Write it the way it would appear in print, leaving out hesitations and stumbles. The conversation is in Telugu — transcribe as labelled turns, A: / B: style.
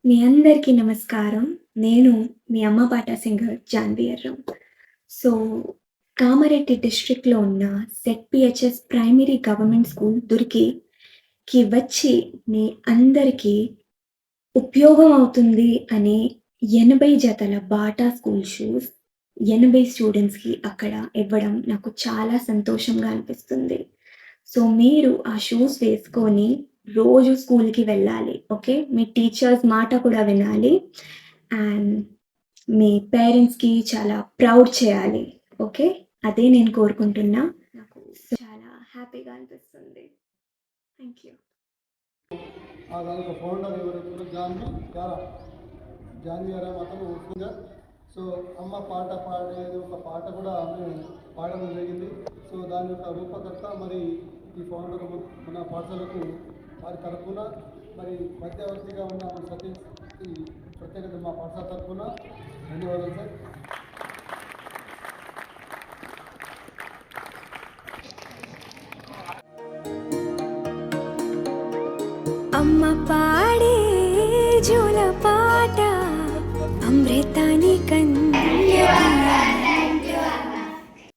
A: మీ అందరికీ నమస్కారం. నేను మీ అమ్మ పాట సింగర్ జాన్వి అర్రం. సో, కామారెడ్డి డిస్ట్రిక్ట్‌లో ఉన్న సెట్ పిహెచ్ఎస్ ప్రైమరీ గవర్నమెంట్ స్కూల్ దుర్గికి వచ్చి మీ అందరికీ ఉపయోగం అవుతుంది అని 80 జతల బాటా స్కూల్ షూస్ 80 స్టూడెంట్స్‌కి అక్కడ ఇవ్వడం నాకు చాలా సంతోషంగా అనిపిస్తుంది. సో, మీరు ఆ షూస్ వేసుకొని రోజు స్కూల్‌కి వెళ్ళాలి. ఓకే. మీ టీచర్స్ మాట కూడా వినాలి. అండ్ మీ పేరెంట్స్‌కి చాలా ప్రౌడ్ చేయాలి. ఓకే. అదే నేను కోరుకుంటున్నా. నాకు చాలా హ్యాపీగా అనిపిస్తుంది. Thank you.
B: దానికి ఫౌండర్ ఎవరు జాన్వి గారా జాన్వి గారా అతను సింగర్. సో అమ్మ పాట పాడేది ఒక పాట కూడా ఆమె పాడడం జరిగింది. సో దాని యొక్క రూపకర్త మరి ఈ ఫౌండర్ మన పాఠశాలకు వారి తరఫున మరి మధ్యవర్తిగా ఉన్న మన సతీష్కి ప్రత్యేకత మా పాఠశాల తరఫున ధన్యవాదాలు సార్.
C: అమ్మ పాడే జోల పాట అమృత